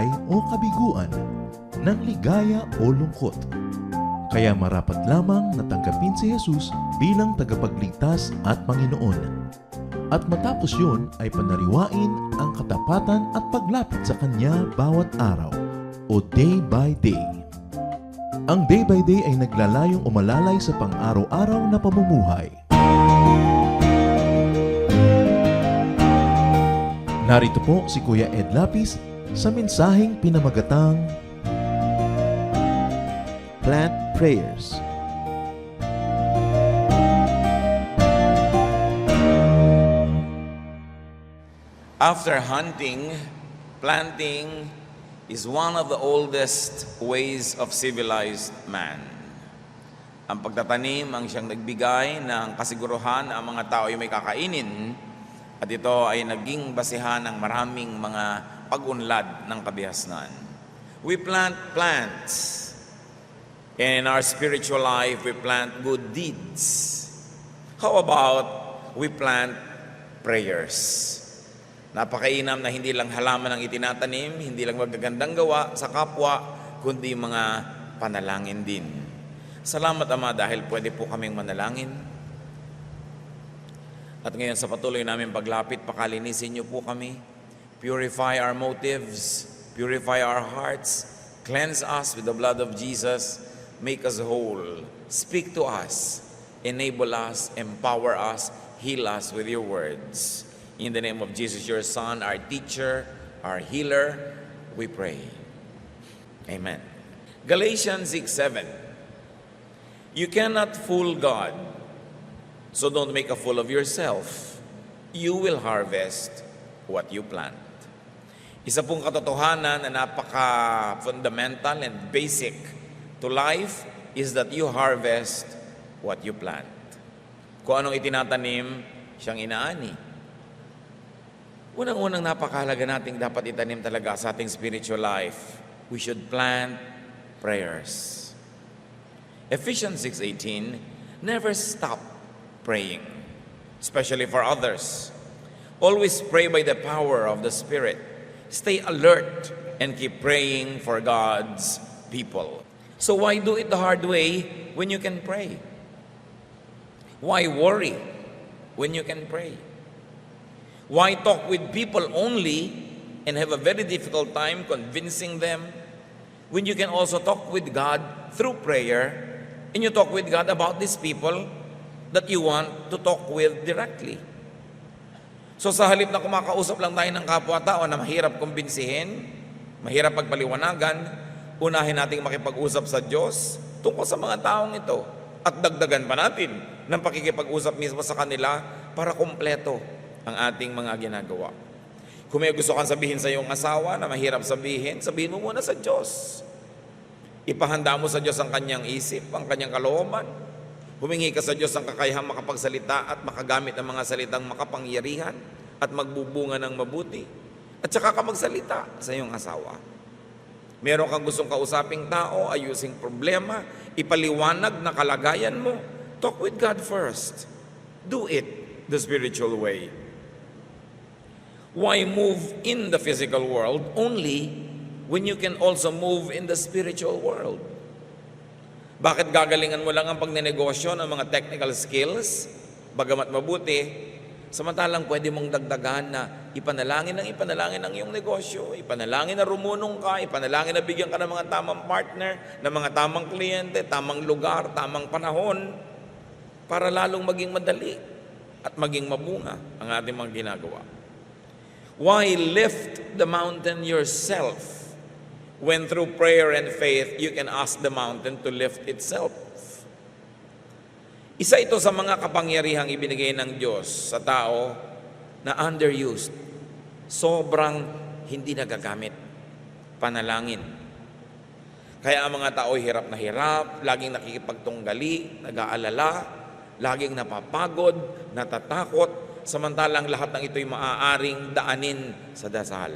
tagumpay o kabiguan, ng ligaya o lungkot. Kaya marapat lamang na tanggapin si Jesus bilang tagapagligtas at Panginoon. At matapos yun ay panariwain ang katapatan at paglapit sa Kanya bawat araw o day by day. Ang day by day ay naglalayong umalalay sa pang-araw-araw na pamumuhay. Narito po si Kuya Ed Lapis sa mensaheng pinamagatang Plant Prayers. After hunting, planting is one of the oldest ways of civilized man. Ang pagtatanim ang siyang nagbigay ng kasiguruhan na ang mga tao ay may kakainin, at ito ay naging basihan ng maraming mga pag-unlad ng kabihasnan. We plant plants. And in our spiritual life, we plant good deeds. How about we plant prayers? Napakainam na hindi lang halaman ang itinatanim, hindi lang magagandang gawa sa kapwa, kundi mga panalangin din. Salamat Ama dahil pwede po kaming manalangin. At ngayon sa patuloy namin paglapit, pakalinisin niyo po kami. Purify our motives, purify our hearts, cleanse us with the blood of Jesus, make us whole, speak to us, enable us, empower us, heal us with your words. In the name of Jesus, your Son, our teacher, our healer, we pray. Amen. Galatians 6:7. You cannot fool God, so don't make a fool of yourself. You will harvest what you plant. Isa pong katotohanan na napaka-fundamental and basic to life is that you harvest what you plant. Kung anong itinatanim, siyang inaani. Unang-unang napakahalaga nating dapat itanim talaga sa ating spiritual life. We should plant prayers. Ephesians 6:18, never stop praying, especially for others. Always pray by the power of the Spirit. Stay alert and keep praying for God's people. So why do it the hard way when you can pray? Why worry when you can pray? Why talk with people only and have a very difficult time convincing them when you can also talk with God through prayer, and you talk with God about these people that you want to talk with directly? So sa halip na kumakausap lang tayo ng kapwa-tao na mahirap kumbinsihin, mahirap pagpaliwanagan, unahin nating makipag-usap sa Diyos tungkol sa mga taong ito at dagdagan pa natin ng pakikipag-usap mismo sa kanila para kumpleto ang ating mga ginagawa. Kung may gusto kang sabihin sa iyong asawa na mahirap sabihin, sabihin mo muna sa Diyos. Ipahanda mo sa Diyos ang kanyang isip, ang kanyang kalooban. Humingi ka sa Diyos ang kakayahang makapagsalita at makagamit ang mga salitang makapangyarihan at magbubunga ng mabuti. At saka ka magsalita sa iyong asawa. Meron kang gustong kausaping tao, ayusing problema, ipaliwanag na kalagayan mo. Talk with God first. Do it the spiritual way. Why move in the physical world only when you can also move in the spiritual world? Bakit gagalingan mo lang ang pagnenegosyo ng mga technical skills, bagamat mabuti, samantalang pwede mong dagdagan na ipanalangin ang iyong negosyo, ipanalangin na rumunong ka, ipanalangin na bigyan ka ng mga tamang partner, ng mga tamang kliyente, tamang lugar, tamang panahon, para lalong maging madali at maging mabunga ang ating mga ginagawa. Why lift the mountain yourself when through prayer and faith you can ask the mountain to lift itself? Isa ito sa mga kapangyarihang ibinigay ng Diyos sa tao na underused. Sobrang hindi nagagamit. Panalangin. Kaya ang mga tao hirap na hirap, laging nakikipagtunggali, nag-aalala, laging napapagod, natatakot, samantalang lahat ng ito'y maaaring daanin sa dasal.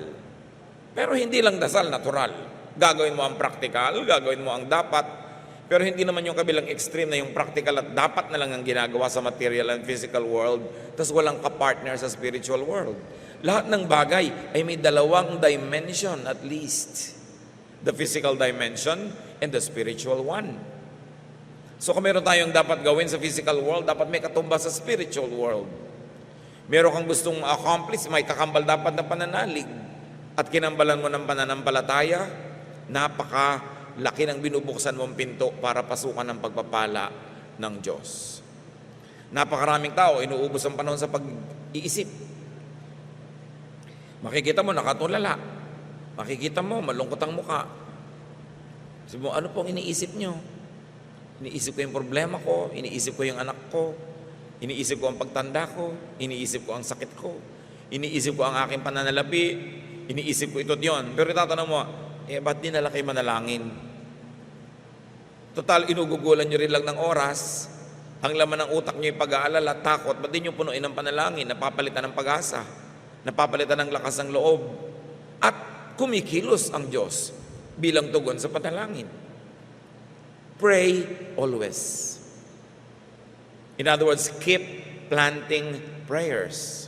Pero hindi lang dasal, natural. Gagawin mo ang practical, gagawin mo ang dapat, pero hindi naman yung kabilang extreme na yung practical at dapat na lang ang ginagawa sa material and physical world, tas walang kapartner sa spiritual world. Lahat ng bagay ay may dalawang dimension at least. The physical dimension and the spiritual one. So kung meron tayong dapat gawin sa physical world, dapat may katumbas sa spiritual world. Meron kang gustong accomplish, may kakambal dapat na pananalig. At kinambalan mo ng pananampalataya, napakalaki ng binubuksan mong pinto para pasukan ng pagpapala ng Diyos. Napakaraming tao, inuubos ang panahon sa pag-iisip. Makikita mo, nakatulala. Makikita mo, malungkot ang muka. Sabi mo, ano pong iniisip nyo? Iniisip ko yung problema ko, iniisip ko yung anak ko, iniisip ko ang pagtanda ko, iniisip ko ang sakit ko, iniisip ko ang aking pananalapi, iniisip ko ito't yon. Pero itatanong mo, ba't di nala kayo manalangin? Total, inugugulan nyo rin lang ng oras. Ang laman ng utak nyo yung pag-aalala, takot, ba't di nyo punuin ng panalangin, napapalitan ng pag-asa, napapalitan ng lakas ng loob, at kumikilos ang Diyos bilang tugon sa panalangin. Pray always. In other words, keep planting prayers.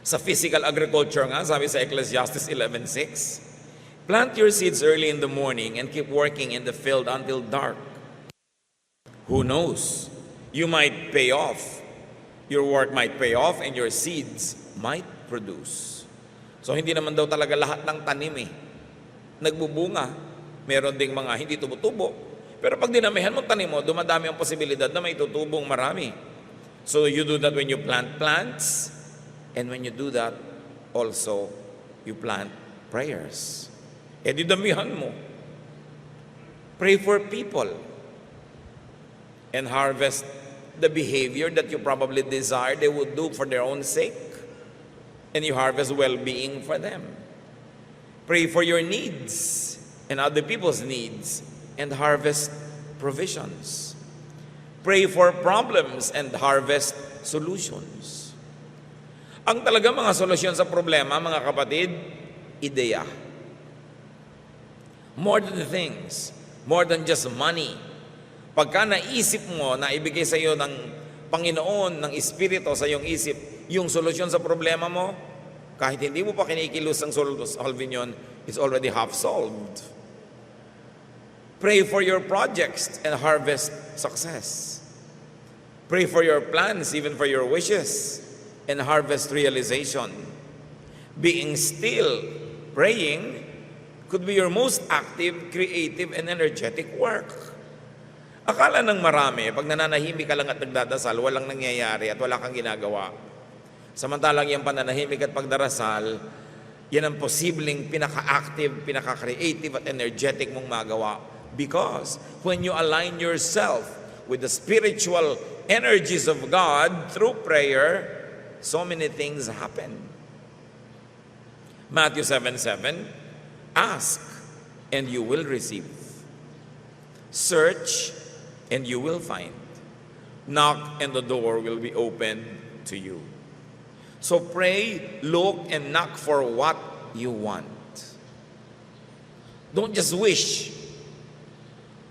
Sa physical agriculture nga, sabi sa Ecclesiastes 11:6, plant your seeds early in the morning and keep working in the field until dark. Who knows? You might pay off. Your work might pay off and your seeds might produce. So hindi naman daw talaga lahat ng tanim nagbubunga. Meron ding mga hindi tumutubo. Pero pag dinamihan mo tanim mo, dumadami ang posibilidad na may tutubong marami. So you do that when you plant plants, and when you do that, also you plant prayers. E di damihan mo. Pray for people and harvest the behavior that you probably desire they would do for their own sake, and you harvest well-being for them. Pray for your needs and other people's needs and harvest provisions. Pray for problems and harvest solutions. Ang talaga mga solusyon sa problema, mga kapatid, ideya. More than things, more than just money. Pagka naisip mo na ibigay sa iyo ng Panginoon, ng Espiritu sa iyong isip, yung solusyon sa problema mo, kahit hindi mo pa kinikilos ang solving yun, it's already half solved. Pray for your projects and harvest success. Pray for your plans, even for your wishes, and harvest realization. Being still, praying, could be your most active, creative, and energetic work. Akala ng marami, pag nananahimik ka lang at nagdadasal, walang nangyayari at wala kang ginagawa. Samantalang yung pananahimik at pagdarasal, yan ang posibleng pinaka-active, pinaka-creative at energetic mong magawa. Because when you align yourself with the spiritual energies of God through prayer, so many things happen. Matthew 7:7, ask and you will receive. Search and you will find. Knock and the door will be opened to you. So pray, look, and knock for what you want. Don't just wish.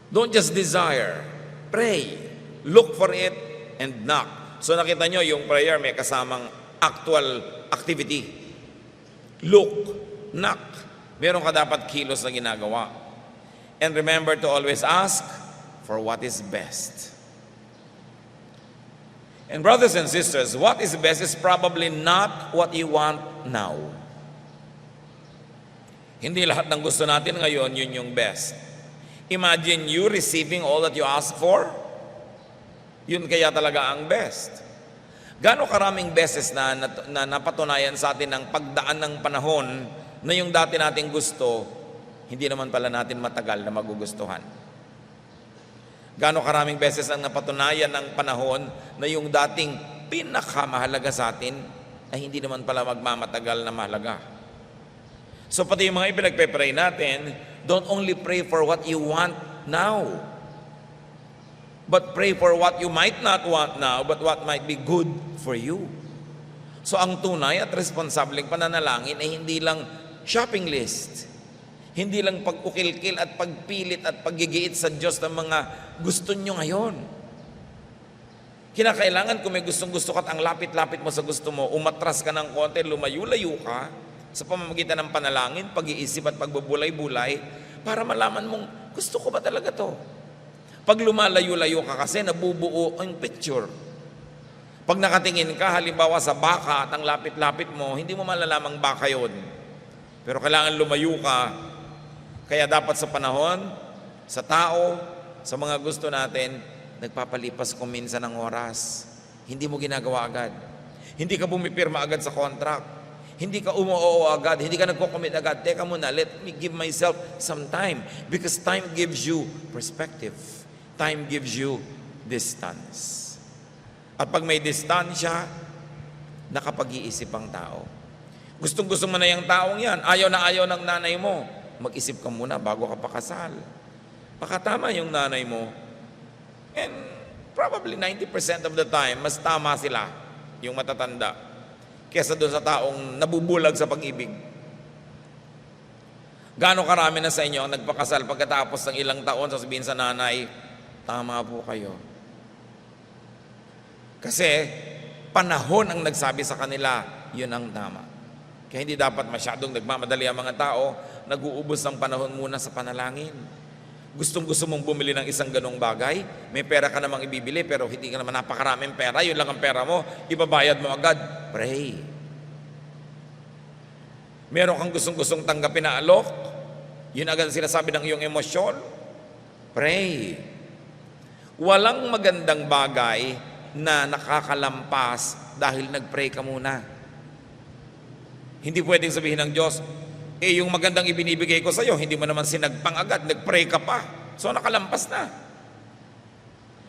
Don't just desire. Pray, look for it, and knock. So nakita nyo, yung prayer may kasamang actual activity. Look, knock. Meron ka dapat kilos na ginagawa. And remember to always ask for what is best. And brothers and sisters, what is best is probably not what you want now. Hindi lahat ng gusto natin ngayon, yun yung best. Imagine you receiving all that you ask for. Yun kaya talaga ang best. Gaano karaming beses na napatunayan sa atin ng pagdaan ng panahon na yung dati nating gusto, hindi naman pala natin matagal na magugustuhan. Gaano karaming beses ang napatunayan ng panahon na yung dating pinakamahalaga sa atin ay hindi naman pala magmamatagal na mahalaga. So pati yung mga ipinagpe-pray natin, don't only pray for what you want now, but pray for what you might not want now, but what might be good for you. So ang tunay at responsableng pananalangin ay hindi lang shopping list, hindi lang pag-ukil-kil at pagpilit at paggigiit sa Diyos ng mga gusto nyo ngayon. Kinakailangan kung may gustong-gusto ka at ang lapit-lapit mo sa gusto mo, umatras ka ng konti, lumayo-layo ka sa pamamagitan ng panalangin, pag-iisip at pagbubulay-bulay para malaman mong gusto ko ba talaga to? Pag lumalayo-layo ka kasi, nabubuo ang picture. Pag nakatingin ka, halimbawa sa baka at ang lapit-lapit mo, hindi mo malalamang baka yon. Pero kailangan lumayo ka. Kaya dapat sa panahon, sa tao, sa mga gusto natin, nagpapalipas kung minsan ng oras. Hindi mo ginagawa agad. Hindi ka bumipirma agad sa contract. Hindi ka umuoo agad. Hindi ka nagko-commit agad. Teka muna, let me give myself some time. Because time gives you perspective. Time gives you distance. At pag may distansya, nakapag-iisip ang tao. Gustong-gusto mo na yung taong yan. Ayaw na ayaw ng nanay mo. Mag-isip ka muna bago ka pakasal. Baka tama yung nanay mo. And probably 90% of the time, mas tama sila, yung matatanda, kesa doon sa taong nabubulag sa pag-ibig. Gaano karami na sa inyo ang nagpakasal pagkatapos ng ilang taon, sasabihin sa nanay, tama po kayo. Kasi panahon ang nagsabi sa kanila, yun ang tama. Kaya hindi dapat masyadong nagmamadali ang mga tao, nag-uubos ng panahon muna sa panalangin. Gustong-gusto mong bumili ng isang ganong bagay, may pera ka namang ibibili pero hindi ka naman napakaraming pera, yun lang ang pera mo, ibabayad mo agad. Pray. Meron kang gustong-gustong tanggapin na alok, yun agad sinasabi ng iyong emosyon. Pray. Walang magandang bagay na nakakalampas dahil nag-pray ka muna. Hindi pwedeng sabihin ng Diyos, yung magandang ibinibigay ko sa iyo, hindi mo naman sinagpang agad, nag-pray ka pa. So nakalampas na.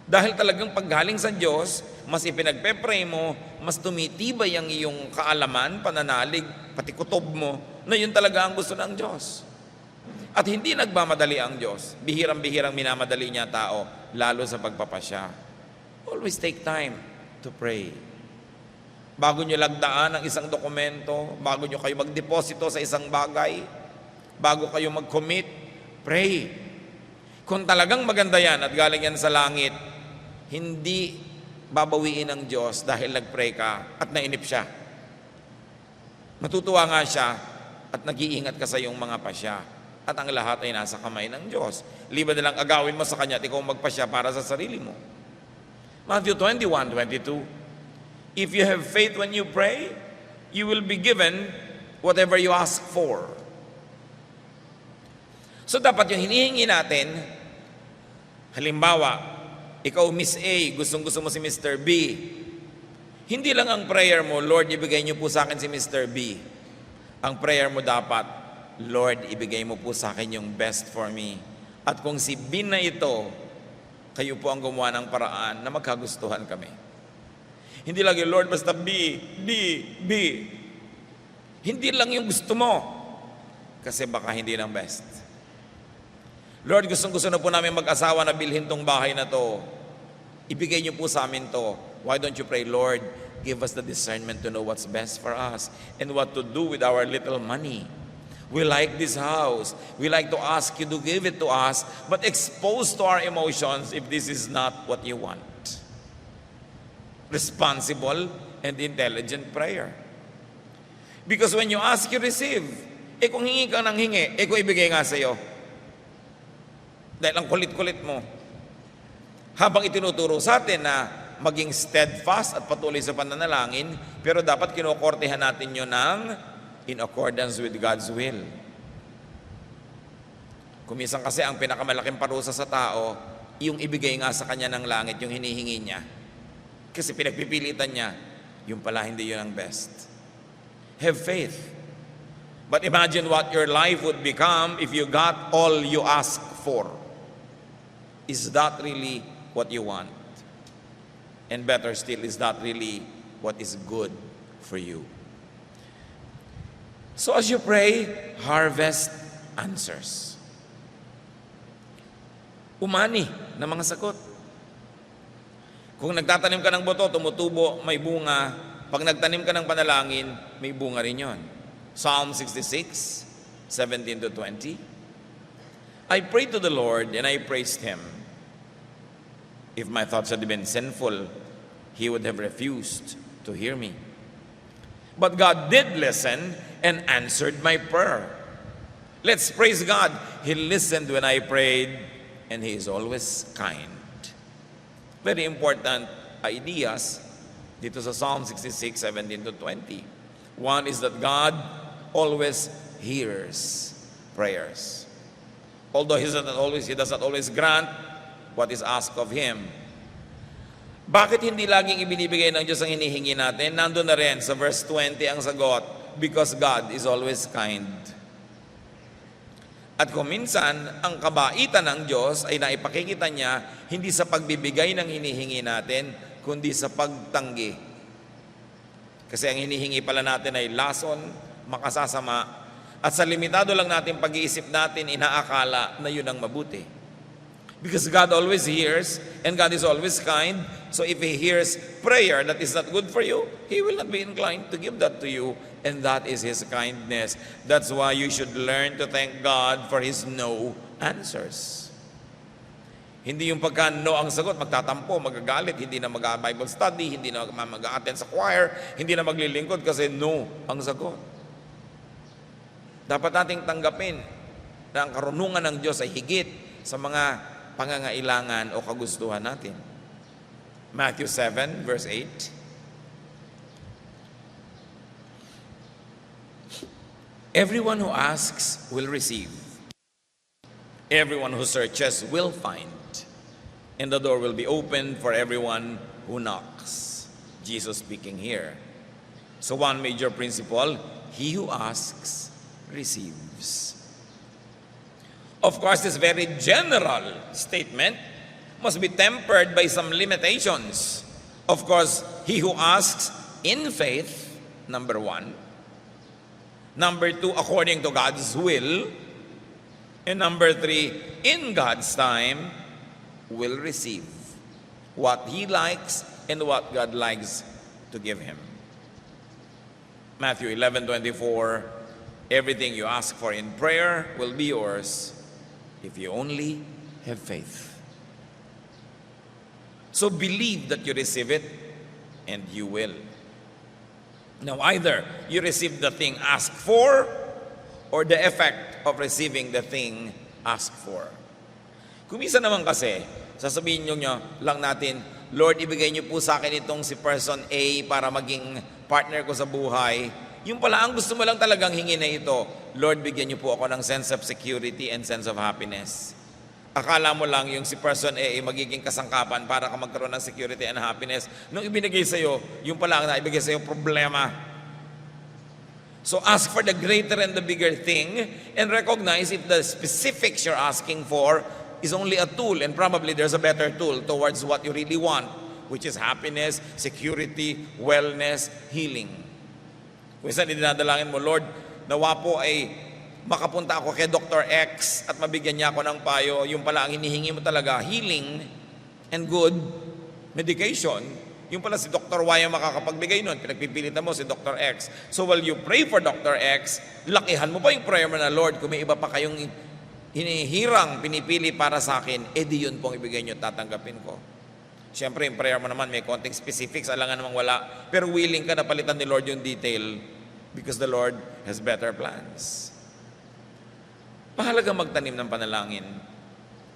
Dahil talagang paggaling sa Diyos, mas ipinagpe-pray mo, mas tumitibay ang iyong kaalaman, pananalig, pati kutob mo, na yun talaga ang gusto ng Diyos. At hindi nagmamadali ang Diyos. Bihirang-bihirang minamadali niya tao, lalo sa pagpapasya. Always take time to pray. Bago nyo lagdaan ang isang dokumento, bago nyo kayo magdeposito sa isang bagay, bago kayo mag-commit, pray. Kung talagang maganda yan at galing yan sa langit, hindi babawiin ng Diyos dahil nag-pray ka at nainip siya. Matutuwa nga siya at nag-iingat ka sa iyong mga pasya. At ang lahat ay nasa kamay ng Diyos. Liba na lang agawin mo sa Kanya at ikaw magpasya para sa sarili mo. Matthew 21:22. If you have faith when you pray, you will be given whatever you ask for. So dapat yung hinihingi natin, halimbawa, ikaw Miss A, gustong-gusto mo si Mr. B. Hindi lang ang prayer mo, Lord, ibigay niyo po sa akin si Mr. B. Ang prayer mo dapat, Lord, ibigay mo po sa akin yung best for me. At kung si B na ito, kayo po ang gumawa ng paraan na magkagustuhan kami. Hindi lagi, Lord, basta B. Hindi lang yung gusto mo. Kasi baka hindi ng best. Lord, gustong-gusto na po namin mag-asawa na bilhin tong bahay na to. Ibigay niyo po sa amin to. Why don't you pray, Lord, give us the discernment to know what's best for us and what to do with our little money. We like this house. We like to ask you to give it to us, but exposed to our emotions if this is not what you want. Responsible and intelligent prayer. Because when you ask, you receive. Kung hingi ka ng hingi, kung ibigay nga sa iyo. Dahil ang kulit-kulit mo. Habang itinuturo sa atin na maging steadfast at patuloy sa pananalangin, pero dapat kinukortehan natin yun ng in accordance with God's will. Kuminsan kasi ang pinakamalaking parusa sa tao, yung ibigay nga sa kanya ng langit, yung hinihingi niya. Kasi pinagpipilitan niya, yung pala hindi yun ang best. Have faith. But imagine what your life would become if you got all you ask for. Is that really what you want? And better still, is that really what is good for you? So as you pray, harvest answers. Umani na mga sagot. Kung nagtatanim ka ng boto, tumutubo, may bunga. Pag nagtanim ka ng panalangin, may bunga rin yon. Psalm 66, 17-20. I prayed to the Lord and I praised Him. If my thoughts had been sinful, he would have refused to hear me. But God did listen and answered my prayer. Let's praise God. He listened when I prayed, and He is always kind. Very important ideas dito sa Psalm 66, 17 to 20. One is that God always hears prayers. Although He does not always grant what is asked of Him. Bakit hindi laging ibinibigay ng Diyos ang hinihingi natin? Nandun na rin sa verse 20 ang sagot, because God is always kind. At kung minsan, ang kabaitan ng Diyos ay naipakikita niya hindi sa pagbibigay ng hinihingi natin, kundi sa pagtanggi. Kasi ang hinihingi pala natin ay lason, makasasama, at sa limitado lang natin pag-iisip natin, inaakala na yun ang mabuti. Because God always hears, and God is always kind, so if He hears prayer that is not good for you, He will not be inclined to give that to you, and that is His kindness. That's why you should learn to thank God for His no answers. Hindi yung pagka no ang sagot, magtatampo, magagalit, hindi na mag-Bible study, hindi na mag-attend sa choir, hindi na maglilingkod kasi no ang sagot. Dapat nating tanggapin na ang karunungan ng Diyos ay higit sa mga pangangailangan o kagustuhan natin. Matthew 7, verse 8. Everyone who asks will receive. Everyone who searches will find. And the door will be open for everyone who knocks. Jesus speaking here. So one major principle, he who asks receives. Of course, this very general statement must be tempered by some limitations. Of course, he who asks in faith, number one. Number two, according to God's will. And number three, in God's time, will receive what He likes and what God likes to give him. Matthew 11:24, everything you ask for in prayer will be yours if you only have faith. So believe that you receive it, and you will. Now either you receive the thing asked for, or the effect of receiving the thing asked for. Kung minsan naman kasi, sasabihin nyo lang natin, Lord, ibigay niyo po sa akin itong si person A para maging partner ko sa buhay. Yung pala, ang gusto mo lang talagang hingin na ito, Lord, bigyan niyo po ako ng sense of security and sense of happiness. Akala mo lang yung si person A ay magiging kasangkapan para ka magkaroon ng security and happiness. Nung ibinigay sa'yo, yung pala ang naibigay sa'yo, problema. So ask for the greater and the bigger thing, and recognize if the specifics you're asking for is only a tool, and probably there's a better tool towards what you really want, which is happiness, security, wellness, healing. Kung saan dinadalangin mo, Lord, nawa po ay makapunta ako kay Dr. X at mabigyan niya ako ng payo, yung pala ang hinihingi mo talaga, healing and good medication. Yung pala si Dr. Y ang makakapagbigay nun, pinagpipilitan mo si Dr. X. So while you pray for Dr. X, lakihan mo pa yung prayer mo na, Lord, kung may iba pa kayong hinihirang, pinipili para sa akin, di yun pong ibigay nyo, tatanggapin ko. Siyempre, yung prayer mo naman, may konting specifics, alangan namang wala, pero willing ka na palitan ni Lord yung detail because the Lord has better plans. Mahalaga magtanim ng panalangin.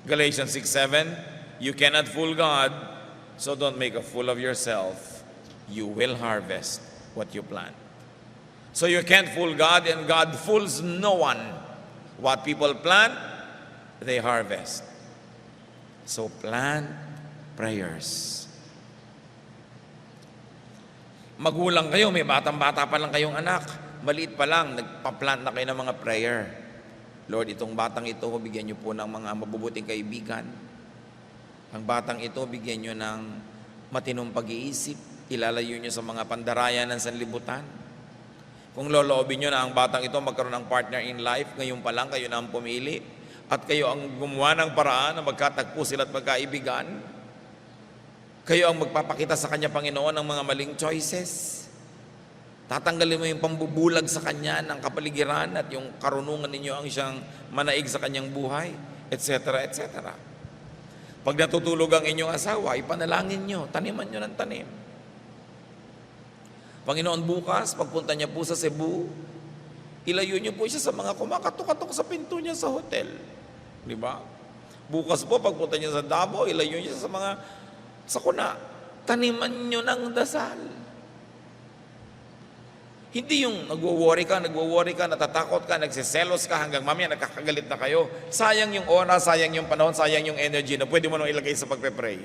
Galatians 6:7, you cannot fool God, so don't make a fool of yourself. You will harvest what you plant. So you can't fool God, and God fools no one. What people plant, they harvest. So plant prayers. Magulang kayo, may batang-bata pa lang kayong anak. Maliit pa lang, nagpa-plant na kayo ng mga prayer. Lord, itong batang ito, bigyan niyo po ng mga mabubuting kaibigan. Ang batang ito, bigyan niyo ng matinong pag-iisip. Ilalayo niyo sa mga pandarayan ng sanlibutan. Kung loloobin niyo na ang batang ito magkaroon ng partner in life, ngayon pa lang kayo na ang pumili, at kayo ang gumawa ng paraan na magkatagpo sila at magkaibigan. Kayo ang magpapakita sa kanya, Panginoon, ng mga maling choices. Tatanggalin mo yung pambubulag sa kanya ng kapaligiran at yung karunungan ninyo ang siyang manaig sa kanyang buhay, etc., etc. Pag natutulog ang inyong asawa, ipanalangin nyo, taniman nyo ng tanim. Panginoon, bukas, pagpunta niya po sa Cebu, ilayo niyo po siya sa mga kumakatok-katok sa pinto niya sa hotel. Di ba? Bukas po, pagpunta niya sa Davao, ilayo niya sa mga sakuna. Taniman niyo ng dasal. Hindi yung nagwo-worry ka, natatakot ka, nagsiselos ka hanggang mamaya nagkakagalit na kayo. Sayang yung oras, sayang yung panahon, sayang yung energy na pwede mo nang ilagay sa pagpe-pray.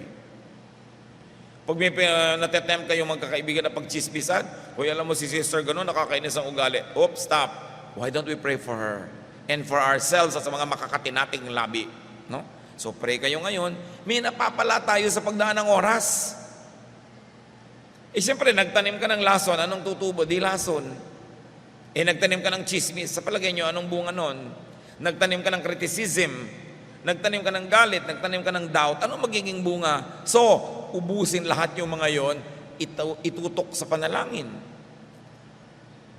Pag may natetempt kayong magkakaibigan na pagchismisan, hoy, alam mo si sister gano'n, nakakainis ang ugali. Oops, stop. Why don't we pray for her? And for ourselves at sa mga makakatinating labi. No? So pray kayo ngayon. May napapala tayo sa pagdaan ng oras. Siyempre, nagtanim ka ng lason, anong tutubo? Di lason. Nagtanim ka ng chismis, sa palagay nyo, anong bunga nun? Nagtanim ka ng criticism, nagtanim ka ng galit, nagtanim ka ng doubt, anong magiging bunga? So, ubusin lahat yung mga yon, itutok sa panalangin.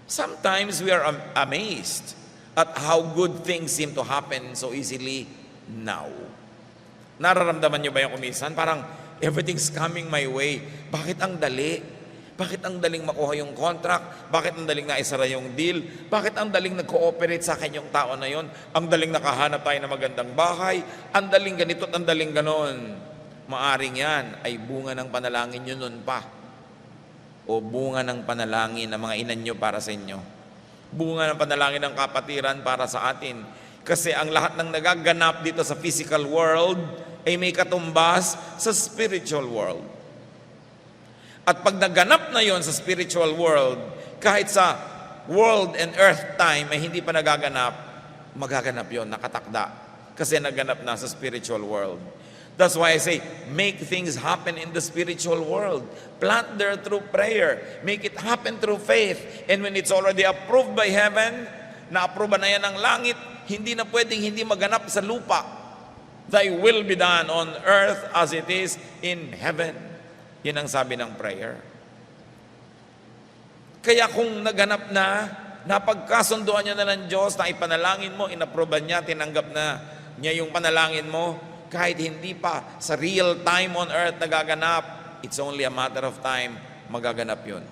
Sometimes we are amazed at how good things seem to happen so easily now. Nararamdaman nyo ba yung kumisan? Parang, everything's coming my way. Bakit ang dali? Bakit ang daling makuha yung contract? Bakit ang daling naisara yung deal? Bakit ang daling nag-cooperate sa akin yung tao na yon? Ang daling nakahanap tayo ng magandang bahay? Ang daling ganito at ang daling ganon. Maaring yan ay bunga ng panalangin nyo nun pa. O bunga ng panalangin ng mga inan nyo para sa inyo. Bunga ng panalangin ng kapatiran para sa atin. Kasi ang lahat ng nagaganap dito sa physical world ay may katumbas sa spiritual world. At pag naganap na yon sa spiritual world, kahit sa world and earth time ay hindi pa nagaganap, magaganap yon, nakatakda. Kasi naganap na sa spiritual world. That's why I say, make things happen in the spiritual world. Plant there through prayer. Make it happen through faith. And when it's already approved by heaven, na-approve na yan ng langit, hindi na pwedeng hindi maganap sa lupa. Thy will be done on earth as it is in heaven. Yan ang sabi ng prayer. Kaya kung naganap na, napagkasunduan niya na ng Diyos na ipanalangin mo, inaproban niya, tinanggap na niya yung panalangin mo, kahit hindi pa sa real time on earth nagaganap, it's only a matter of time, magaganap yun.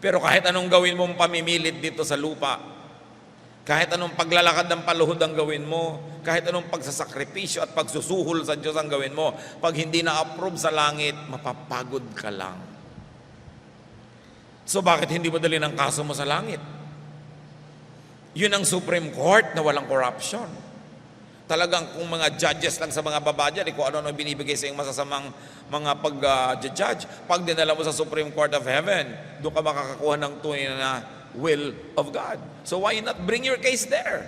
Pero kahit anong gawin mong pamimilit dito sa lupa, kahit anong paglalakad ng paluhod ang gawin mo, kahit anong pagsasakripisyo at pagsusuhol sa Diyos ang gawin mo, pag hindi na-approve sa langit, mapapagod ka lang. So bakit hindi mo dalhin ang kaso mo sa langit? Yun ang Supreme Court na walang corruption. Talagang kung mga judges lang sa mga baba dyan, kung ano binibigay sa iyong masasamang mga pag-judge, pag dinala mo sa Supreme Court of Heaven, doon ka makakakuha ng tunay na will of God. So why not bring your case there?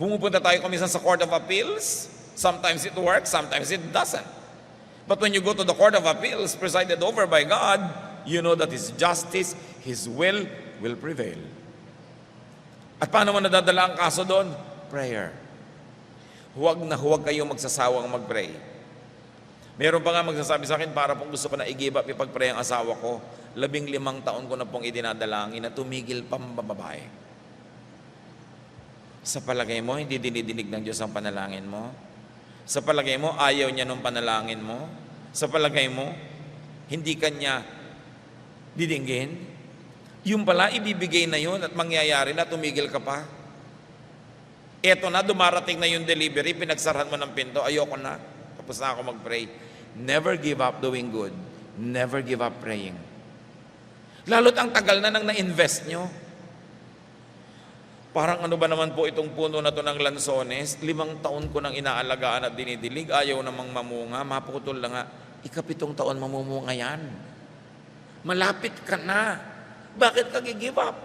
Pumupunta tayo kumisan sa Court of Appeals. Sometimes it works, sometimes it doesn't. But when you go to the Court of Appeals presided over by God, you know that His justice, His will prevail. At paano mo nadadala ang kaso doon? Prayer. Huwag na huwag kayong magsasawang mag-pray. Meron pa nga magsasabi sa akin, para pong gusto ko na i-give up ipag-pray ang asawa ko, 15 taon ko na pong idinadalangin na tumigil pa babae. Sa palagay mo, hindi dinidinig ng Diyos ang panalangin mo? Sa palagay mo, ayaw niya nung panalangin mo? Sa palagay mo, hindi kanya didinggin? Yung pala, ibibigay na yun at mangyayari na tumigil ka pa. Eto na, dumarating na yung delivery, pinagsarahan mo ng pinto, ayoko na, tapos na ako mag-pray. Never give up doing good. Never give up praying. Lalo't ang tagal na nang na-invest nyo. Parang ano ba naman po itong puno na to ng lansones? 5 taon ko nang inaalagaan at dinidilig, ayaw namang mamunga, maputol lang nga. 7 taon mamumunga yan. Malapit ka na. Bakit ka give up?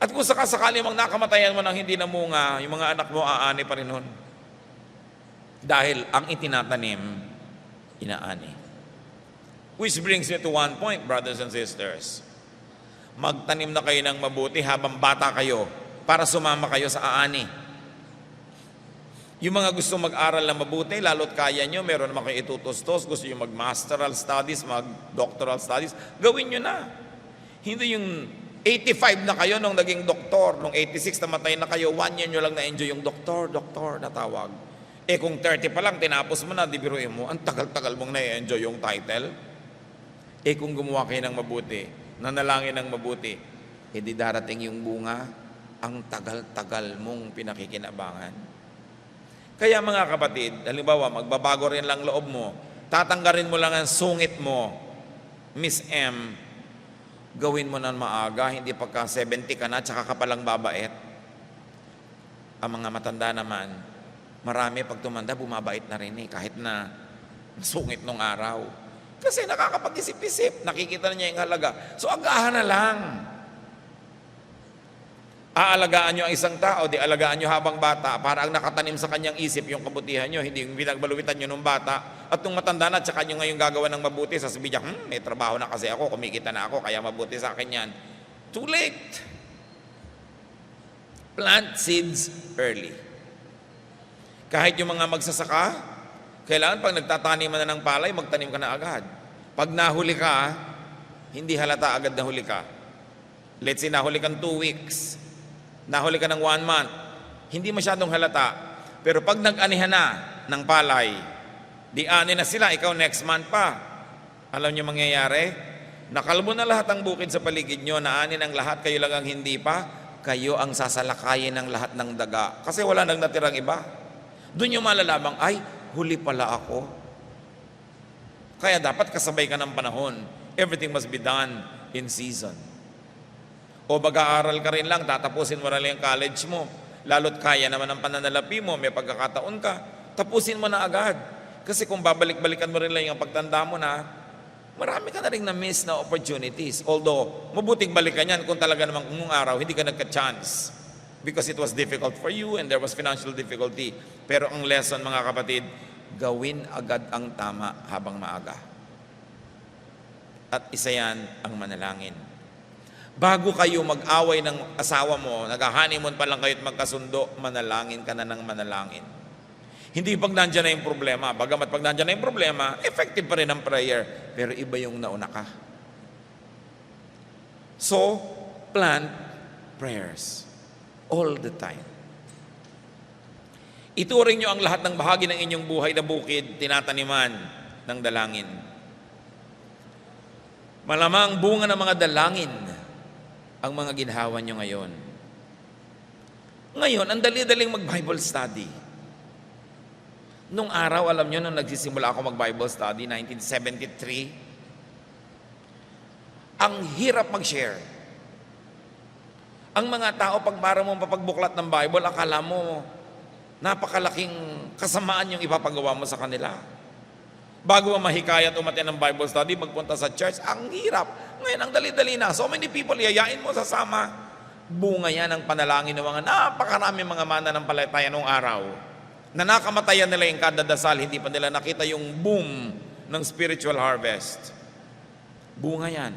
At kung sakasakali mang nakamatayan mo nang hindi namunga, yung mga anak mo aani pa rin nun. Dahil ang itinatanim, inaani. Which brings me to one point, brothers and sisters. Magtanim na kayo ng mabuti habang bata kayo para sumama kayo sa aani. Yung mga gusto mag-aral na mabuti, lalo't kaya nyo, meron naman kayo itutustos, gusto nyo mag-masteral studies, mag-doctoral studies, gawin nyo na. Hindi yung 85 na kayo nung naging doktor, nung 86 namatay na kayo, 1 year nyo lang na-enjoy yung doktor na tawag. Kung 30 pa lang, tinapos mo na, di biruin mo, ang tagal-tagal mong na-enjoy yung title. Kung gumawa kayo ng mabuti, nanalangin ng mabuti, di darating yung bunga, ang tagal-tagal mong pinakikinabangan. Kaya mga kapatid, halimbawa, magbabago rin lang loob mo, tatanggarin mo lang ang sungit mo, Miss M, gawin mo na maaga, hindi pagka 70 ka na, tsaka ka palang babait. Ang mga matanda naman, marami pag tumanda, bumabait na rin kahit na sungit nung araw. Kasi nakakapag-isip-isip, nakikita na niya yung halaga. So agahan na lang. Aalagaan nyo ang isang tao, di alagaan nyo habang bata para ang nakatanim sa kanyang isip yung kabutihan nyo, hindi yung pinagbaluwitan nyo nung bata. At nung matanda na, tsaka nyo ngayon gagawa ng mabuti, sasabihin niya, may trabaho na kasi ako, kumikita na ako, kaya mabuti sa akin yan. Too late. Plant seeds early. Kahit yung mga magsasaka, kailangan pag nagtataniman na ng palay, magtanim ka na agad. Pag nahuli ka, hindi halata agad nahuli ka. Let's say nahuli kang 2 weeks, nahuli ka ng 1 month, hindi masyadong halata. Pero pag nag-anihan na ng palay, di-ani na sila, ikaw next month pa. Alam niyo mangyayari? Nakalbo na lahat ang bukid sa paligid nyo, naani ng lahat, kayo lang ang hindi pa, kayo ang sasalakayin ng lahat ng daga. Kasi wala nang natirang iba. Doon yung malalamang, ay, huli pala ako. Kaya dapat kasabay ka ng panahon. Everything must be done in season. O mag-aaral ka rin lang, tatapusin mo na lang yung college mo. Lalo't kaya naman ang pananalapi mo, may pagkakataon ka, tapusin mo na agad. Kasi kung babalik-balikan mo rin lang yung pagtanda mo na, marami ka na rin na-miss na opportunities. Although, mabuting balikan yan kung talaga namang kung araw, hindi ka nagka-chance. Because it was difficult for you and there was financial difficulty. Pero ang lesson, mga kapatid, gawin agad ang tama habang maaga. At isa yan ang manalangin. Bago kayo mag-away ng asawa mo, nag-honeymoon pa lang kayo at magkasundo, manalangin ka na ng manalangin. Hindi pag nandyan na yung problema. Bagamat pag nandyan na yung problema, effective pa rin ang prayer. Pero iba yung nauna ka. So, plant prayers all the time. Ituring nyo ang lahat ng bahagi ng inyong buhay na bukid, tinataniman ng dalangin. Malamang bunga ng mga dalangin ang mga ginhawa nyo ngayon. Ngayon, ang dali-daling mag-Bible study. Nung araw, alam nyo, nung nagsisimula ako mag-Bible study, 1973, ang hirap mag-share. Ang mga tao, pag para mo papagbuklat ng Bible, akala mo, napakalaking kasamaan yung ipapagawa mo sa kanila. Bago mo mahikayat umaten ng Bible study, magpunta sa church, ang hirap. Ngayon, ang dali-dali na. So many people, yayain mo sa sama. Bunga yan ang panalangin ng mga napakaraming mga mananampalataya noong araw. Na nakamatayan nila yung kada dasal, hindi pa nila nakita yung boom ng spiritual harvest. Bunga yan.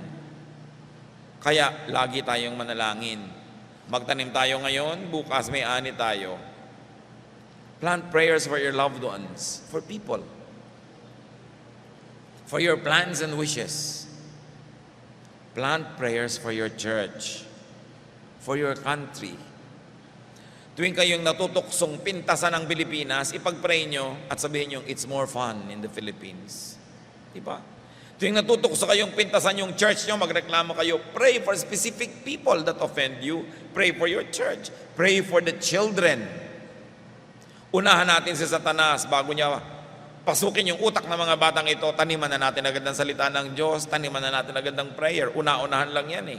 Kaya, lagi tayong manalangin. Magtanim tayo ngayon, bukas may ani tayo. Plant prayers for your loved ones, for people, for your plans and wishes. Plant prayers for your church, for your country. Tuwing kayong natutuksong pintasan ng Pilipinas, ipag-pray nyo at sabihin nyo, it's more fun in the Philippines. Diba? Tuwing natutukso kayong pintasan yung church nyo, magreklamo kayo, pray for specific people that offend you. Pray for your church. Pray for the children. Unahan natin si Satanas bago niya pasukin yung utak ng mga batang ito, taniman na natin agad ng salita ng Diyos, taniman na natin agad ng prayer. Una-unahan lang yan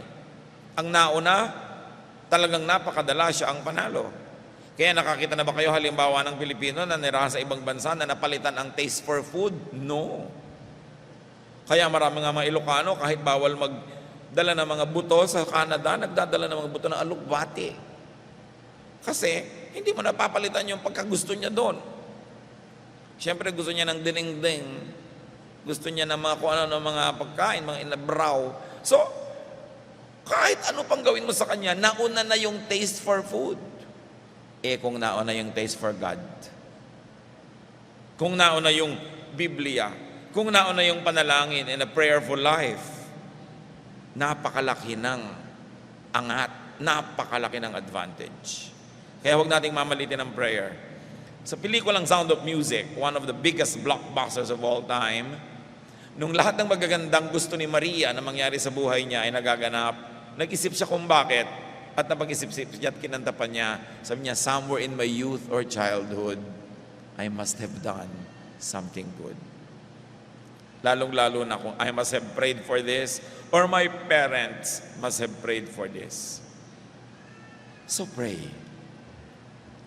Ang nauna, talagang napakadala siya ang panalo. Kaya nakakita na ba kayo halimbawa ng Pilipino na nirahan sa ibang bansa na napalitan ang taste for food? No. Kaya marami nga mga Ilocano, kahit bawal magdala ng mga buto sa Canada, nagdadala ng mga buto ng alukbati. Kasi, hindi mo napapalitan yung pagkagusto niya doon. Siyempre, gusto niya ng dining-ding. Gusto niya ng mga kung ano ng mga pagkain, mga inabraw. So, kahit ano pang gawin mo sa kanya, nauna na yung taste for food. Kung nauna yung taste for God. Kung nauna yung Biblia, kung nauna yung panalangin and a prayerful life, napakalaki ng angat, napakalaki ng advantage. Kaya huwag nating mamalitin ang prayer. Sa pelikulang Sound of Music, one of the biggest blockbusters of all time, Nung lahat ng magagandang gusto ni Maria na mangyari sa buhay niya ay nagaganap, nag-isip siya kung bakit. At napag-isip siya at kinanta pa niya, sabi niya, somewhere in my youth or childhood, I must have done something good. Lalong-lalo na kung I must have prayed for this or my parents must have prayed for this. So pray.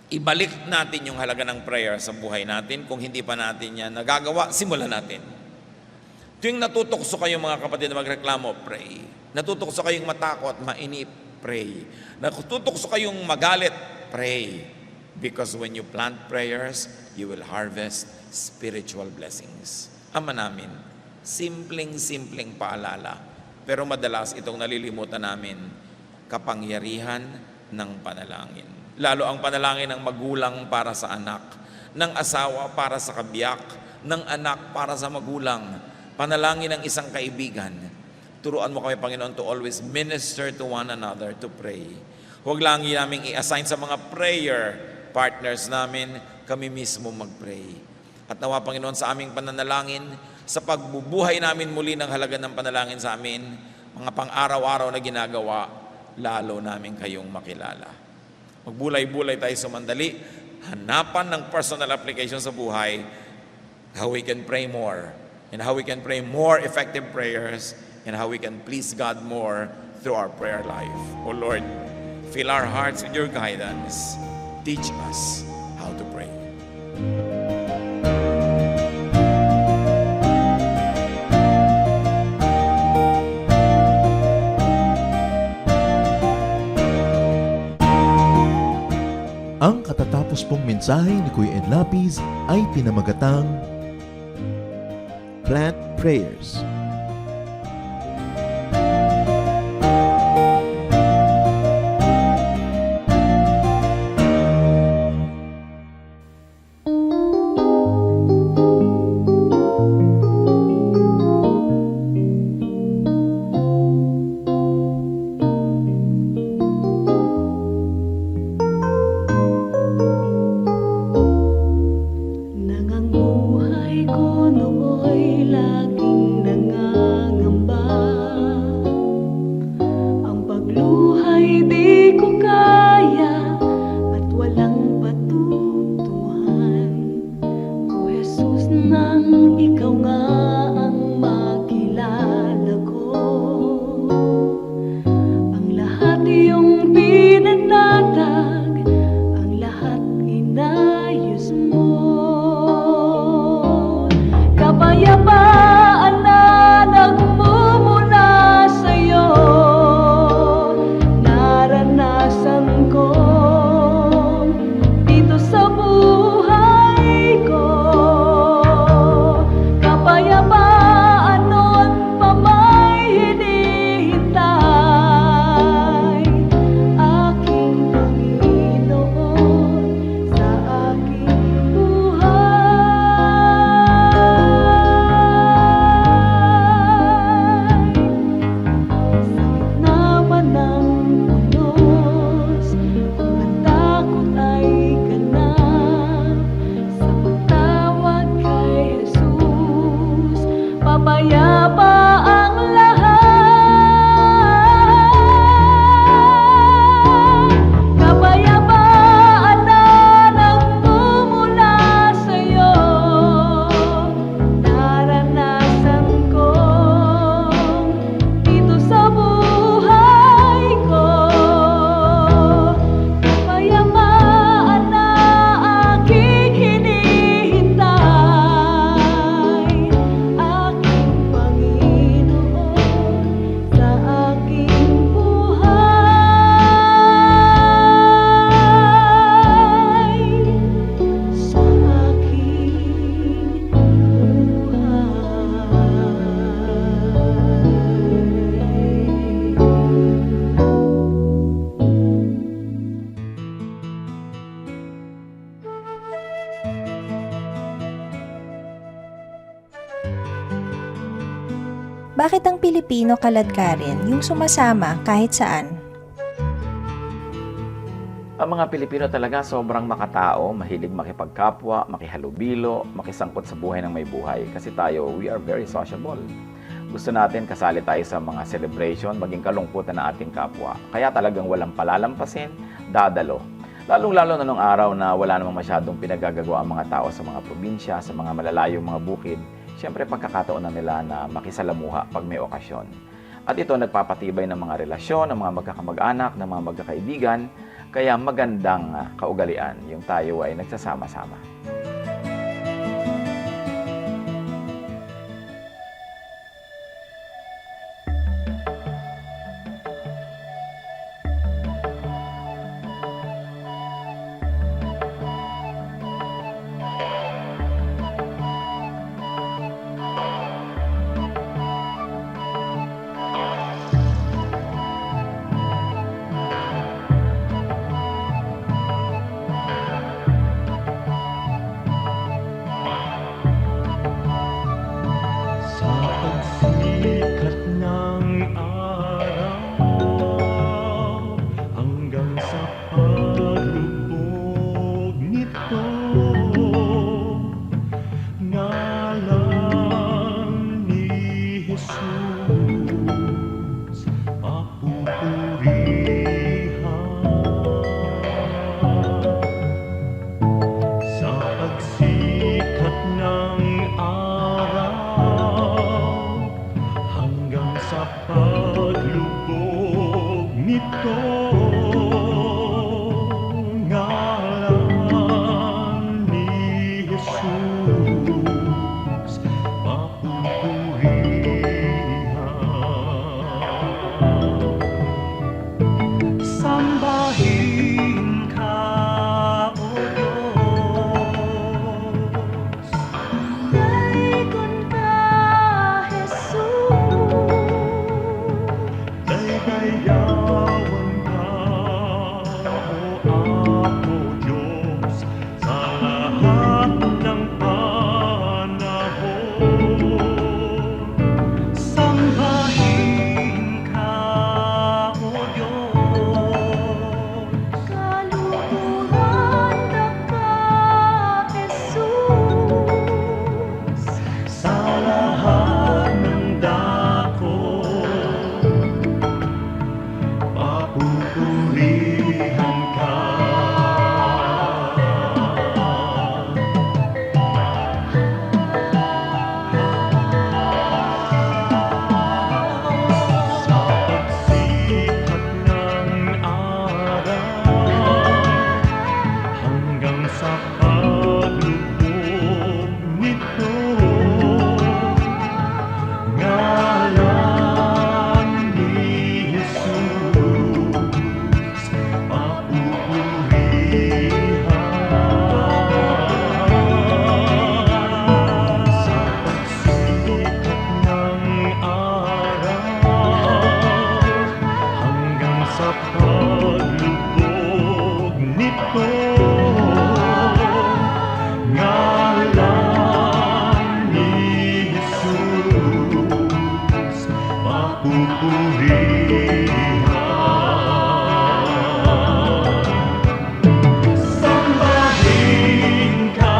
Ibalik natin yung halaga ng prayer sa buhay natin. Kung hindi pa natin yan nagagawa, simulan natin. Tuwing natutokso kayong mga kapatid na magreklamo, pray. Natutokso kayong matakot, mainip, pray. Natutokso kayong magalit, pray. Because when you plant prayers, you will harvest spiritual blessings. Ama namin, simpleng-simpleng paalala. Pero madalas itong nalilimutan namin, kapangyarihan ng panalangin. Lalo ang panalangin ng magulang para sa anak, ng asawa para sa kabiyak, ng anak para sa magulang, panalangin ng isang kaibigan. Turuan mo kami, Panginoon, to always minister to one another, to pray. Huwag lang namin i-assign sa mga prayer partners namin, kami mismo mag-pray. At nawa, Panginoon, sa aming pananalangin, sa pagbubuhay namin muli ng halaga ng panalangin sa amin, mga pang-araw-araw na ginagawa, lalo namin kayong makilala. Magbulay-bulay tayo sa mandali, hanapan ng personal application sa buhay, how we can pray more, and how we can pray more effective prayers, and how we can please God more through our prayer life. O Lord, fill our hearts with your guidance. Teach us how to pray. Ang katatapos pong mensahe ni Kuya Ed Lapis ay pinamagatang Plant Prayers. Nanganguhay ko nooy laging nangangamba. Ang pagluhay di ko kaya at walang patutuhan. O Jesus, nang ikaw nga ang makilala ko, ang lahat iyong pinanatag, ang lahat inayos mo. Kapayapaan na nagmumula sa'yo, naranasan ko dito sa buhay ko. Kapayapaan noon pa may hinihintay, aking Panginoon sa aking buhay. Papayapa ang lahat. Kapayapaan na nagmumula sa'yo, naranasan ko dito sa buhay ko. Kapayapaan na aking hinihintay, aking Panginoon sa aking buhay, sa aking Bakit ang Pilipino kaladkarin yung sumasama kahit saan? Ang mga Pilipino talaga sobrang makatao, mahilig makipagkapwa, makihalubilo, makisangkot sa buhay ng may buhay. Kasi tayo, we are very sociable. Gusto natin kasali tayo sa mga celebration, maging kalungkutan ng ating kapwa. Kaya talagang walang palalampasin, dadalo. Lalong-lalo na nung araw na wala namang masyadong pinagagagawa ang mga tao sa mga probinsya, sa mga malalayong mga bukid. Siyempre, pagkakataon na nila na makisalamuha pag may okasyon. At ito nagpapatibay ng mga relasyon, ng mga magkakamag-anak, ng mga magkakaibigan. Kaya magandang kaugalian yung tayo ay nagsasama-sama. Sa pagsikat ng araw hanggang sa paglubog nito, ngalan ni Jesus papupurihan. Sa pagsikat ng araw hanggang sa paglubog nito, ngalan ni Jesus papupurihan. Sambahin ka, O Diyos. Daikon ka, Jesus. Daydayawan ka, O Apo Diyos, sa lahat ng panahon. Sambahin ka, O Diyos. Kalukuran ka, Jesus. Sa lahat ng dako, papupurihan ka. Sa pagsikat ng araw hanggang sa paglubog nito, ngalan ni Jesus papupurihan. Sa pagsikat ng araw hanggang sa paglubog nito, ngalan ni Jesus papupurihan. Sambahin ka,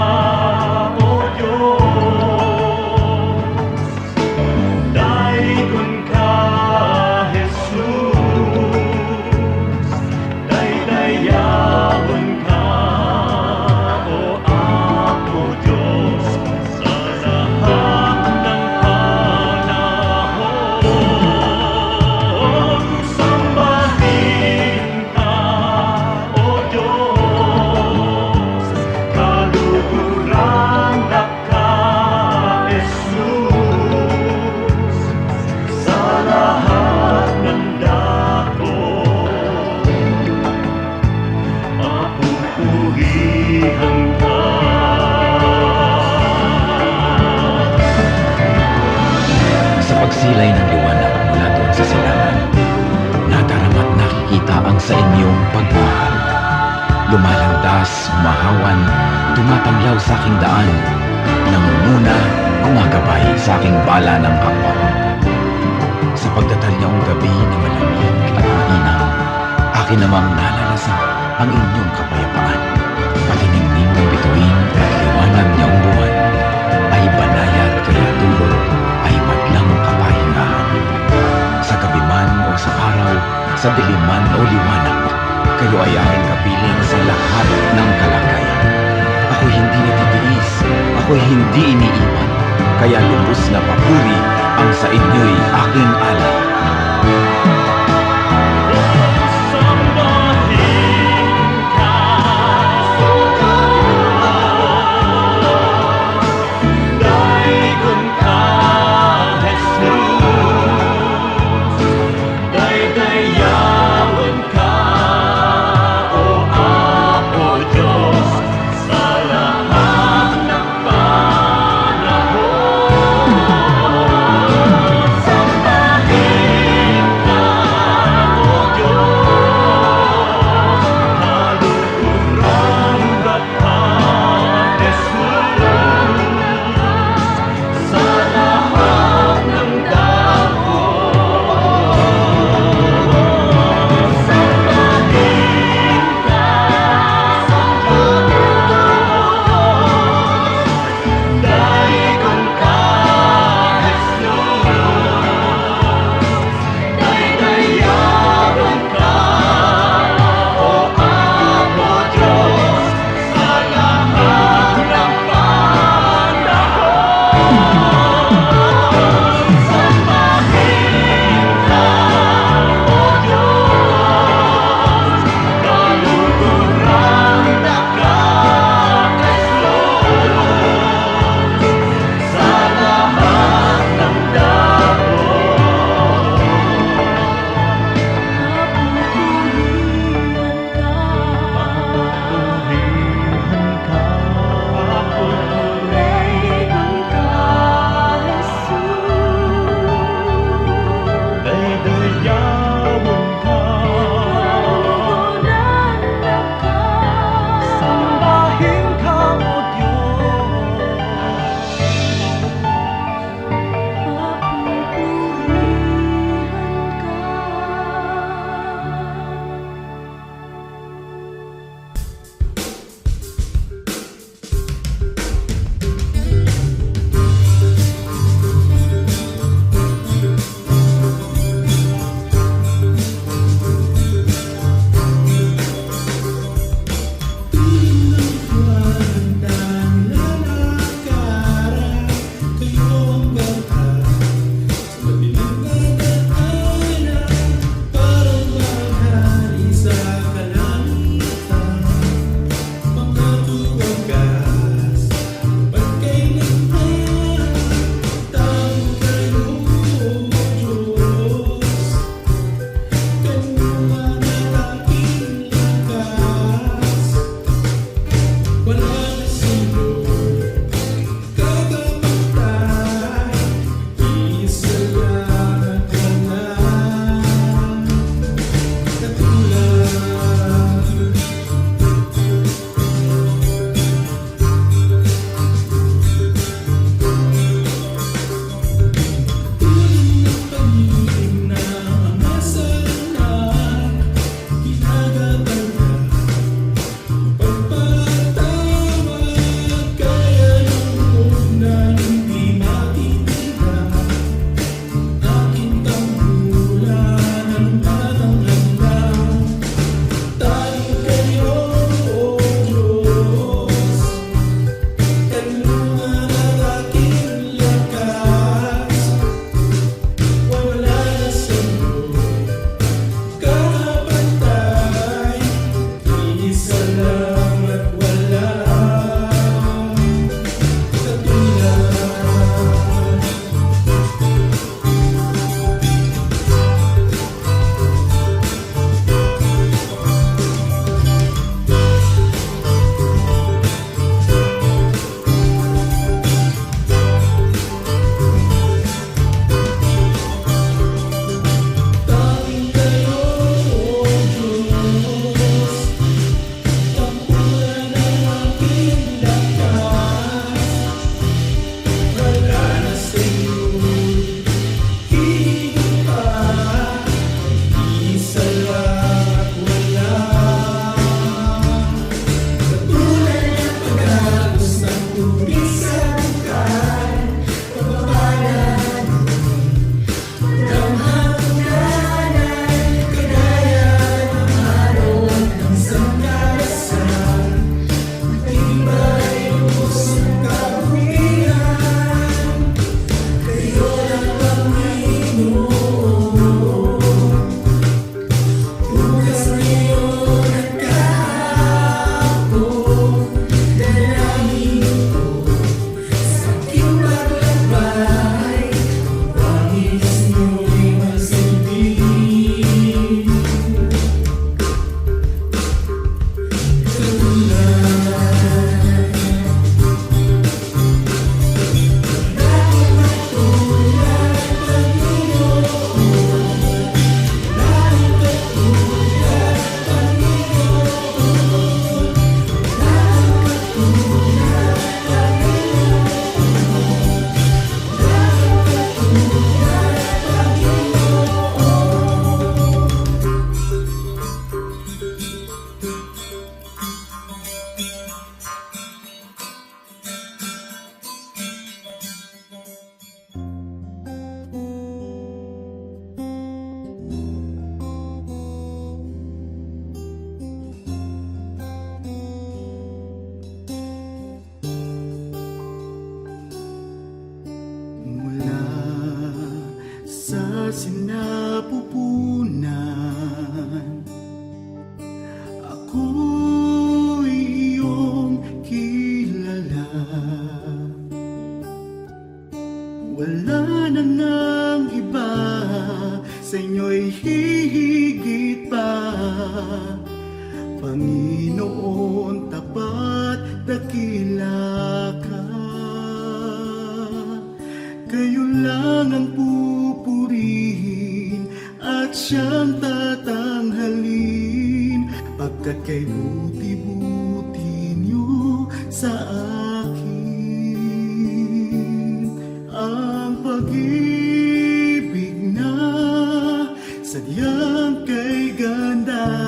O Diyos. Daikon ka, Jesus. Daydayawan ka, O Apo Diyos, sa lahat ng panahon. Sambahin ka, O Diyos. Kalukuran ka, Jesus, sa lahat ng dako, papupurihan ka. Sa pagsilay ng liwanag mula doon sa silangan, nadarama't nakikita ang sa inyong pagmamahal. Lumalandas, umahawan, tumatanglaw sa aking daan, nangunguna, gumagabay sa aking bala ng hakbang. Sa pagdatal niyong gabi na malamig at mainam, akin namang nalalasan ang inyong kapayapaan. Patiningning ng bituin at liwanag niyang buwan, ay banayad kaya dulot, ay madlang kapahingahan. Sa gabi man o sa araw, sa dilim man o liwanag, kayo ay aking kapiling sa lahat ng kalagayan. Ako'y hindi natitiis, ako'y hindi iniiwan, kaya lubos na papuri ang sa inyo'y aking alay. Sambahin ka, daigod ka, Jesus. Daydayawan ka, o Apo Diyos, sa lahat ng panahon. Sambahin Panginoon, tapat dakila ka. Kayo lang ang pupurihin at siyang tatanghalin, pagkat kay buti-buti niyo sa akin. Ang pag-ibig na sadyang kay ganda,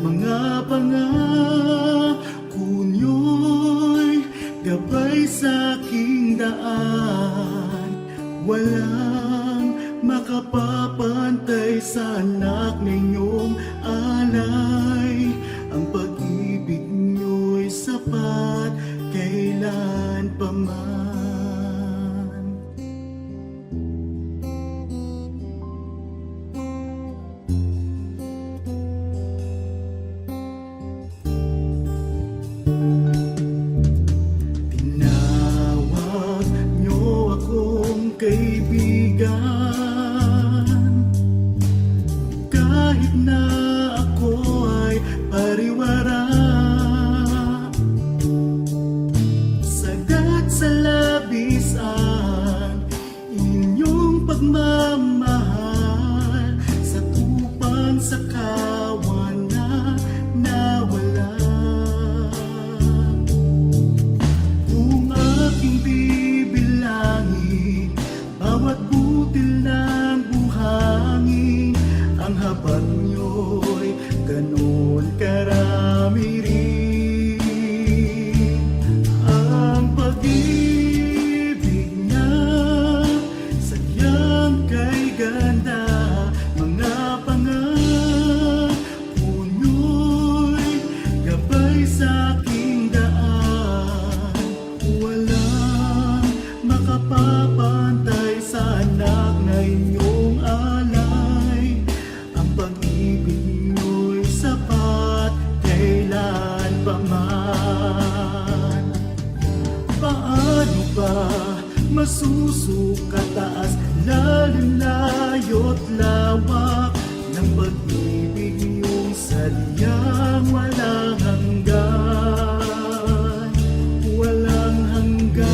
mga pangako niyo'y gabay sa aking daan. Walang makapapantay sa anak ninyong alay. Ang pag-ibig niyo'y sapat kailan pa man. Tinawag niyo akong kaibigan, kahit na ako ay pariwara. Sagat sa labis ang inyong pagmamahal, sa tupang sa kawan na nawala. Kung aking bibilangin bawat butil ng buhangin, ang habag niyo'y ganon karami rin. Ang pag-ibig na sadyang kay ganda, mga pangako niyo'y gabay sa aking daan. Walang makapapantay sa anak na inyong alay. Ang pag-ibig niyo'y sapat kailan pa man. Paano ba masusukat taas, lalim, layo't lawak ng pag-ibig niyong sadyang walang hanggan, walang hanggan.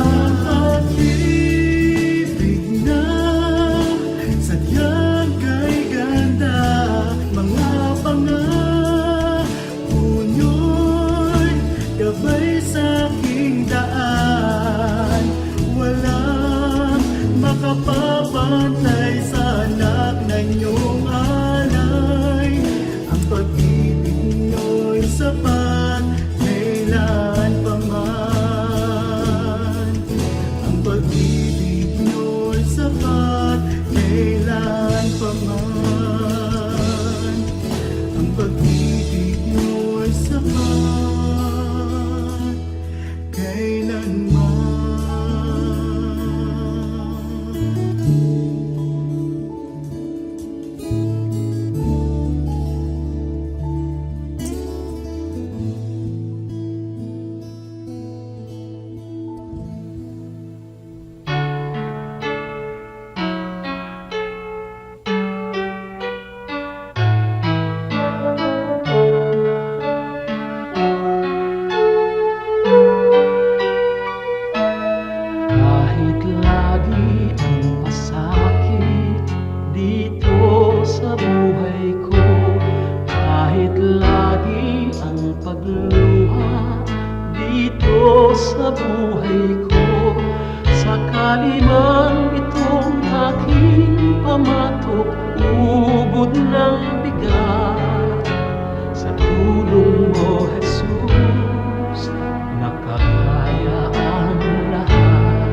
Ang pag-ibig na sadyang kay ganda, mga pangako niyo'y gabay sa aking daan. Walang makapapantay sa anak na inyong alay. Ang pag-ibig niyo'y sapat kailan pa man. Ang pag-ibig niyo'y sapat kailan pa man. Ang pag-ibig niyo'y sapat kailanman. Kahit lagi ang pasakit dito sa buhay ko, kahit lagi ang pagluha dito sa buhay ko, sakali man itong aking pamatok, ubod ng bigat, sa tulong mo, Jesus, nakakaya ang lahat.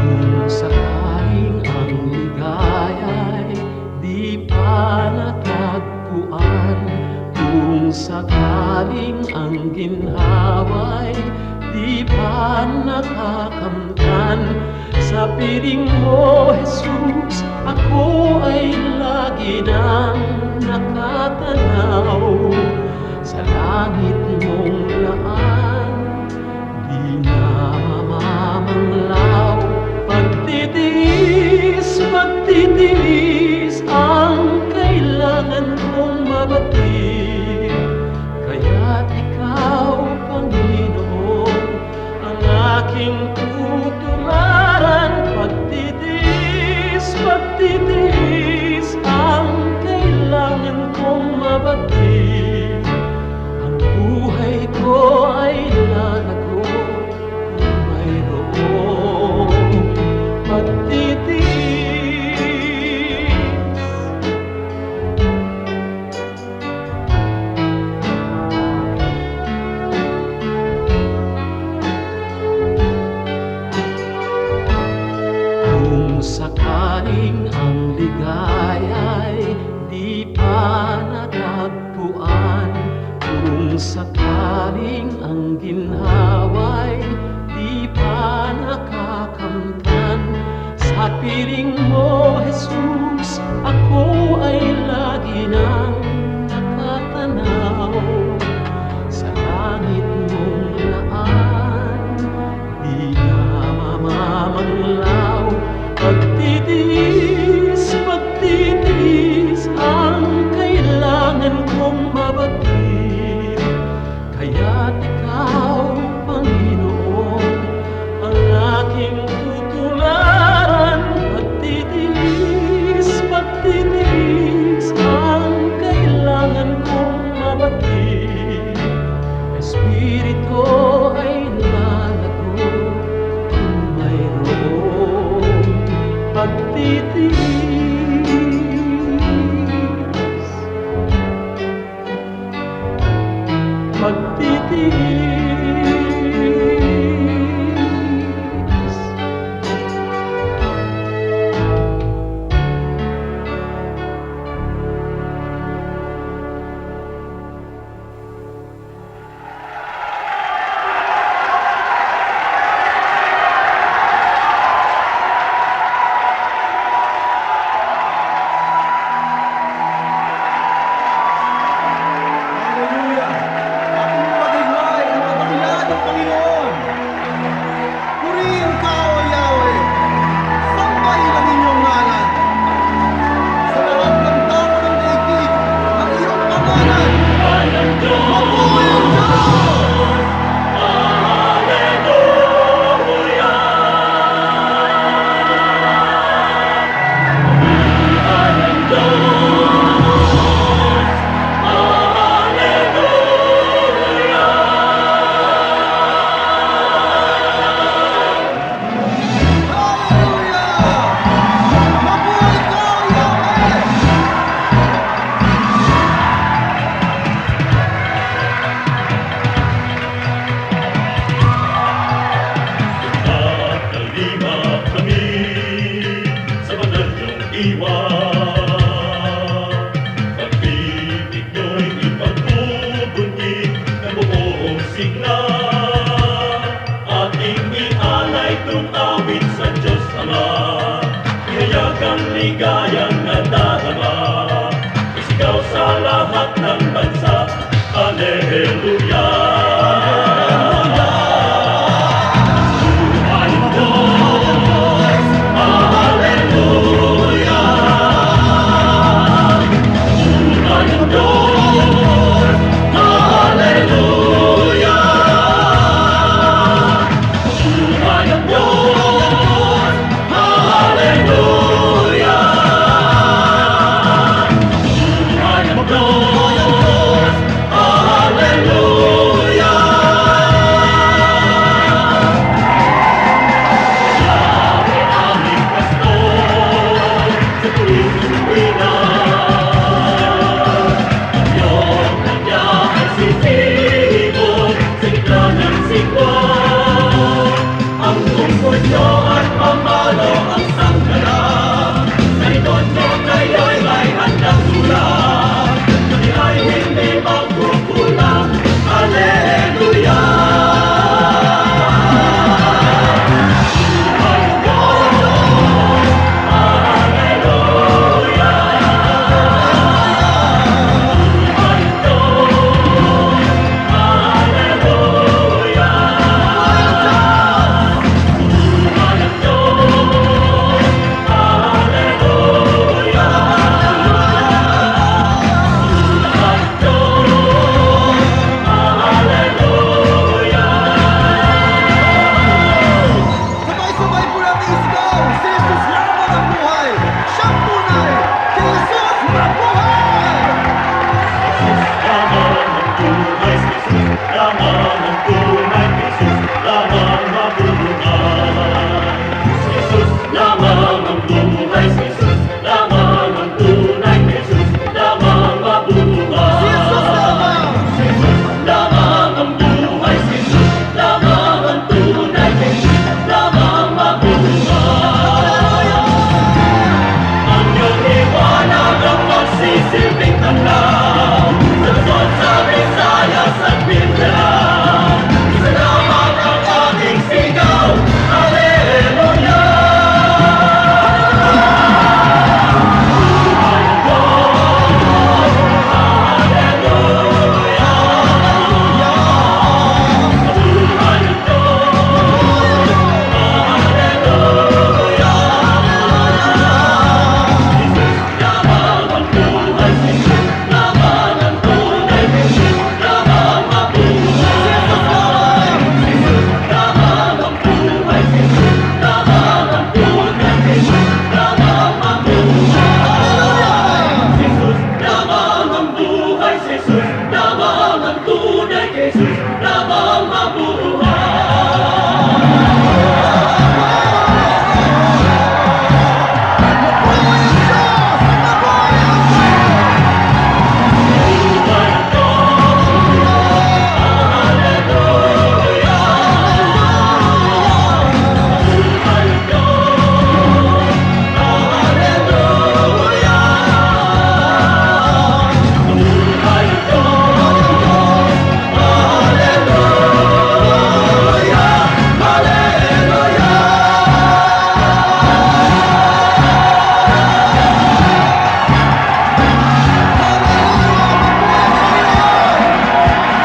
Kung sakaling ang ligaya'y di pa natagpuan, kung sakaling ang ginhawa'y di pa nakakamtan, sa piling mo, Jesus, ako ay lagi nang nakatanaw sa langit mong laan. Di na mamamanglaw, pagtitiis ang kailangan kong mabati. matatagpuan kung sakaling ang ginhawa'y di pa nakakamtan. Sa piling mo, Jesus, ako ay lagi nang nakatanaw sa langit mong laan. Di ka mamamanglaw, pagtitiis, pagtitiis ang kailangan kong mabatid. Kaya't ikaw, Panginoon, ang aking tutularan. Pagtitiis, pagtitiis ang kailangan kong mabatid. Espiritu ay lalago kung mayroong pagtitiis. Pagtitiis. Hallelujah! Ating paghihay ang kadakilaan ng Panginoon. Purihin ka, O Yahweh. Sambahin ang inyong ngalan. Sa lahat ng tao ng daigdig, ang iyong pangalan. Mabuhay ang Diyos! Hallelujah! Mabuhay ka, O Yahweh! Kalima kami sa banal niyong iwan. Pag-ibig nyo'y ipagpupuni ng buong sigla. Ating ialay itong awit sa Diyos Ama. Ihayag ang ligayang nadarama. Isigaw sa lahat ng bansa. Hallelujah! Hallelujah! Jesus lamang ang tunay, Jesus lamang mabuhay.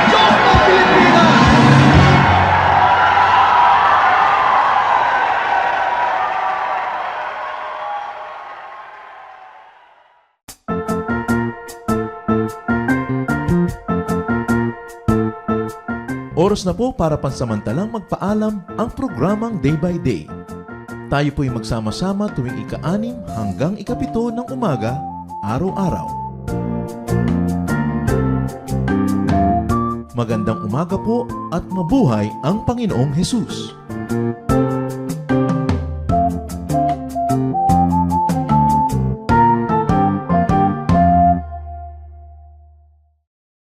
Diyos ng Pilipinas! Oras na po para pansamantalang magpaalam ang programang Day by Day. Tayo po'y magsama-sama tuwing ika-6 hanggang ika-7 ng umaga, araw-araw. Magandang umaga po at mabuhay ang Panginoong Hesus!